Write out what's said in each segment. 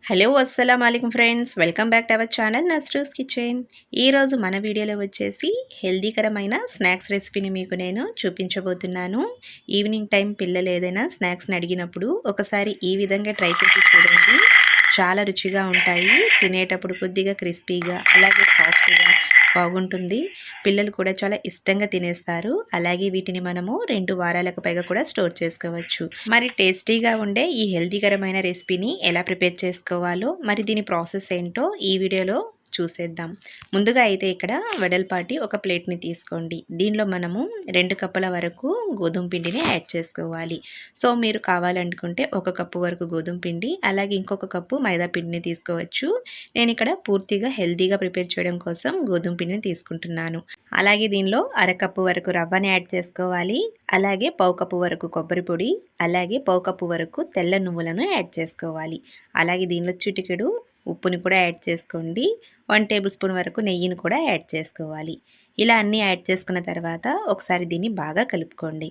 Hello అస్సలాముఅలైకుం friends, welcome back to our channel Nasru's kitchen. ఈరోజు మన వీడియోలో వచ్చేసి హెల్దీకరమైన స్నాక్స్ రెసిపీని మీకు నేను చూపించబోతున్నాను. ఈవినింగ్ టైం పిల్లలు ఏదైనా స్నాక్స్ని అడిగినప్పుడు ఒకసారి ఈ విధంగా ట్రై చేసి చూడండి. చాలా రుచిగా ఉంటాయి. తినేటప్పుడు కొద్దిగా క్రిస్పీగా అలాగే సాఫ్ట్గా బాగుంటుంది. పిల్లలు కూడా చాలా ఇష్టంగా తినేస్తారు. అలాగే వీటిని మనము 2 వారాలకు పైగా కూడా స్టోర్ చేసుకోవచ్చు. మరి టేస్టీగా ఉండే ఈ హెల్తీకరమైన రెసిపీని ఎలా ప్రిపేర్ చేసుకోవాలో, మరి దీని ప్రాసెస్ ఏంటో ఈ వీడియోలో చూసేద్దాం. ముందుగా అయితే ఇక్కడ వెడల్పాటి ఒక ప్లేట్ని తీసుకోండి. దీనిలో మనము 2 కప్పుల వరకు గోధుమ పిండిని యాడ్ చేసుకోవాలి. సో మీరు కావాలనుకుంటే 1 కప్పు వరకు గోధుమ పిండి, అలాగే ఇంకొక కప్పు మైదా పిండిని తీసుకోవచ్చు. నేను ఇక్కడ పూర్తిగా హెల్తీగా ప్రిపేర్ చేయడం కోసం గోధుమ పిండిని తీసుకుంటున్నాను. అలాగే దీనిలో అరకప్పు వరకు రవ్వని యాడ్ చేసుకోవాలి. అలాగే పావు కప్పు వరకు కొబ్బరి పొడి, అలాగే పావు కప్పు వరకు తెల్ల నువ్వులను యాడ్ చేసుకోవాలి. అలాగే దీనిలో చిటికెడు ఉప్పుని కూడా యాడ్ చేసుకోండి. 1 టేబుల్ స్పూన్ వరకు నెయ్యిని కూడా యాడ్ చేసుకోవాలి. ఇలా అన్నీ యాడ్ చేసుకున్న తర్వాత ఒకసారి దీన్ని బాగా కలుపుకోండి.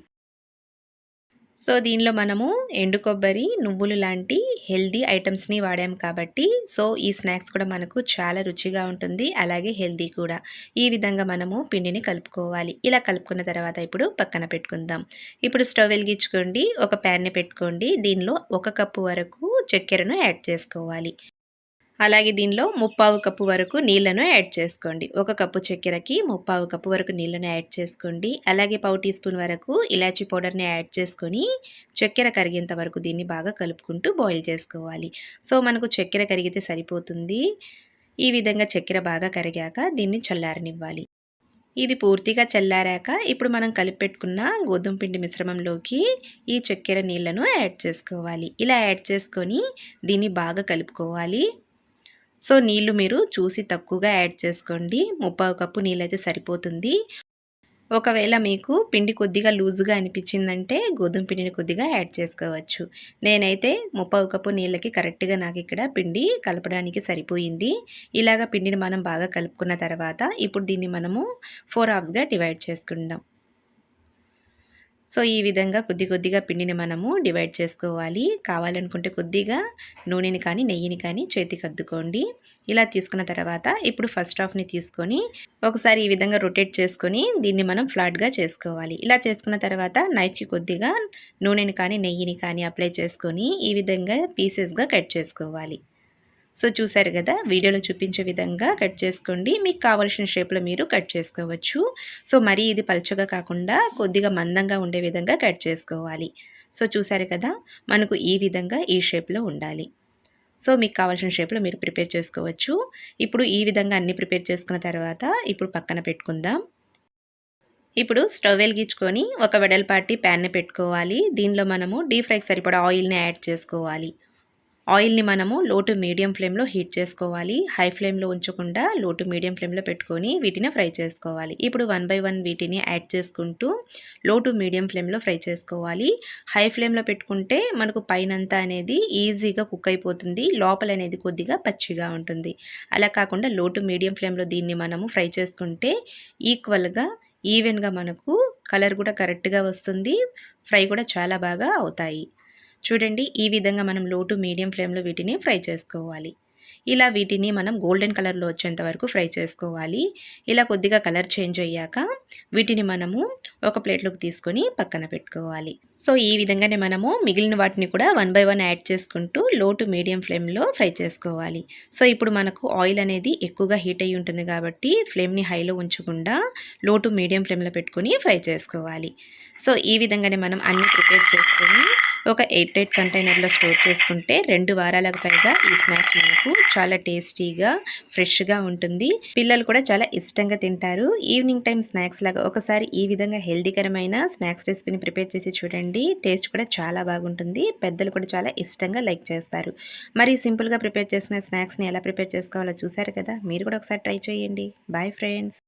సో దీనిలో మనము ఎండు కొబ్బరి, నువ్వులు లాంటి హెల్దీ ఐటమ్స్ని వాడాం కాబట్టి సో ఈ స్నాక్స్ కూడా మనకు చాలా రుచిగా ఉంటుంది. అలాగే హెల్దీ కూడా. ఈ విధంగా మనము పిండిని కలుపుకోవాలి. ఇలా కలుపుకున్న తర్వాత ఇప్పుడు పక్కన పెట్టుకుందాం. ఇప్పుడు స్టవ్ వెలిగించుకోండి. ఒక ప్యాన్ని పెట్టుకోండి. దీనిలో 1 కప్పు వరకు చక్కెరను యాడ్ చేసుకోవాలి. అలాగే దీనిలో 3/4 కప్పు వరకు నీళ్లను యాడ్ చేసుకోండి. 1 కప్పు చక్కెరకి 3/4 కప్పు వరకు నీళ్లను యాడ్ చేసుకోండి. అలాగే పావు టీ స్పూన్ వరకు ఇలాచీ పౌడర్ని యాడ్ చేసుకొని చక్కెర కరిగేంత వరకు దీన్ని బాగా కలుపుకుంటూ బాయిల్ చేసుకోవాలి. సో మనకు చక్కెర కరిగితే సరిపోతుంది. ఈ విధంగా చక్కెర బాగా కరిగాక దీన్ని చల్లారనివ్వాలి. ఇది పూర్తిగా చల్లారాక ఇప్పుడు మనం కలిపెట్టుకున్న గోధుమ పిండి మిశ్రమంలోకి ఈ చక్కెర నీళ్లను యాడ్ చేసుకోవాలి. ఇలా యాడ్ చేసుకొని దీన్ని బాగా కలుపుకోవాలి. సో నీళ్లు మీరు చూసి తక్కువగా యాడ్ చేసుకోండి. 3/4 కప్పు నీళ్ళైతే సరిపోతుంది. ఒకవేళ మీకు పిండి కొద్దిగా లూజుగా అనిపించిందంటే గోధుమ పిండిని కొద్దిగా యాడ్ చేసుకోవచ్చు. నేనైతే 3/4 కప్పు నీళ్ళకి కరెక్ట్గా నాకు ఇక్కడ పిండి కలపడానికి సరిపోయింది. ఇలాగ పిండిని మనం బాగా కలుపుకున్న తర్వాత ఇప్పుడు దీన్ని మనము 4 హాఫ్స్గా డివైడ్ చేసుకుందాం. సో ఈ విధంగా కొద్దిగా పిండిని మనము డివైడ్ చేసుకోవాలి. కావాలనుకుంటే కొద్దిగా నూనెని కానీ నెయ్యిని కానీ చేతికి అద్దుకోండి. ఇలా తీసుకున్న తర్వాత ఇప్పుడు ఫస్ట్ హాఫ్ని తీసుకొని ఒకసారి ఈ విధంగా రొటేట్ చేసుకొని దీన్ని మనం ఫ్లాట్గా చేసుకోవాలి. ఇలా చేసుకున్న తర్వాత నైఫ్కి కొద్దిగా నూనెని కానీ నెయ్యిని కానీ అప్లై చేసుకొని ఈ విధంగా పీసెస్గా కట్ చేసుకోవాలి. సో చూసారు కదా, వీడియోలో చూపించే విధంగా కట్ చేసుకోండి. మీకు కావాల్సిన షేప్లో మీరు కట్ చేసుకోవచ్చు. సో మరీ ఇది పలచగా కాకుండా కొద్దిగా మందంగా ఉండే విధంగా కట్ చేసుకోవాలి. సో చూసారు కదా, మనకు ఈ విధంగా ఈ షేప్లో ఉండాలి. సో మీకు కావాల్సిన షేప్లో మీరు ప్రిపేర్ చేసుకోవచ్చు. ఇప్పుడు ఈ విధంగా అన్నీ ప్రిపేర్ చేసుకున్న తర్వాత ఇప్పుడు పక్కన పెట్టుకుందాం. ఇప్పుడు స్టవ్ వెలిగించుకొని ఒక వెడల్పాటి ప్యాన్ని పెట్టుకోవాలి. దీనిలో మనము డీప్ ఫ్రైకి సరిపడా ఆయిల్ని యాడ్ చేసుకోవాలి. ఆయిల్ని మనము లో టు మీడియం ఫ్లేమ్లో హీట్ చేసుకోవాలి. హై ఫ్లేమ్లో ఉంచకుండా లో టు మీడియం ఫ్లేమ్లో పెట్టుకొని వీటిని ఫ్రై చేసుకోవాలి. ఇప్పుడు 1 బై 1 వీటిని యాడ్ చేసుకుంటూ లో టు మీడియం ఫ్లేమ్లో ఫ్రై చేసుకోవాలి. హై ఫ్లేమ్లో పెట్టుకుంటే మనకు పైనంతా అనేది ఈజీగా కుక్ అయిపోతుంది. లోపల అనేది కొద్దిగా పచ్చిగా ఉంటుంది. అలా కాకుండా లో టు మీడియం ఫ్లేమ్లో దీన్ని మనము ఫ్రై చేసుకుంటే ఈక్వల్గా ఈవెన్గా మనకు కలర్ కూడా కరెక్ట్గా వస్తుంది. ఫ్రై కూడా చాలా బాగా అవుతాయి. చూడండి, ఈ విధంగా మనం లో టు మీడియం ఫ్లేమ్లో వీటిని ఫ్రై చేసుకోవాలి. ఇలా వీటిని మనం గోల్డెన్ కలర్లో వచ్చేంత వరకు ఫ్రై చేసుకోవాలి. ఇలా కొద్దిగా కలర్ చేంజ్ అయ్యాక వీటిని మనము ఒక ప్లేట్లోకి తీసుకొని పక్కన పెట్టుకోవాలి. సో ఈ విధంగానే మనము మిగిలిన వాటిని కూడా 1 బై 1 యాడ్ చేసుకుంటూ లో టు మీడియం ఫ్లేమ్లో ఫ్రై చేసుకోవాలి. సో ఇప్పుడు మనకు ఆయిల్ అనేది ఎక్కువగా హీట్ అయ్యి ఉంటుంది కాబట్టి ఫ్లేమ్ని హైలో ఉంచకుండా లో టు మీడియం ఫ్లేమ్లో పెట్టుకొని ఫ్రై చేసుకోవాలి. సో ఈ విధంగానే మనం అన్నీ ప్రిపేర్ చేసుకొని ఒక ఎయిర్ టైట్ కంటైనర్లో స్టోర్ చేసుకుంటే 2 వారాలకు పైగా ఈ స్నాక్స్ మనకు చాలా టేస్టీగా ఫ్రెష్గా ఉంటుంది. పిల్లలు కూడా చాలా ఇష్టంగా తింటారు. ఈవినింగ్ టైం స్నాక్స్ లాగా ఒకసారి ఈ విధంగా హెల్తీకరమైన స్నాక్స్ రెసిపీని ప్రిపేర్ చేసి చూడండి. టేస్ట్ కూడా చాలా బాగుంటుంది. పెద్దలు కూడా చాలా ఇష్టంగా లైక్ చేస్తారు. మరి సింపుల్గా ప్రిపేర్ చేసిన స్నాక్స్ని ఎలా ప్రిపేర్ చేసుకోవాలో చూసారు కదా, మీరు కూడా ఒకసారి ట్రై చేయండి. Bye friends.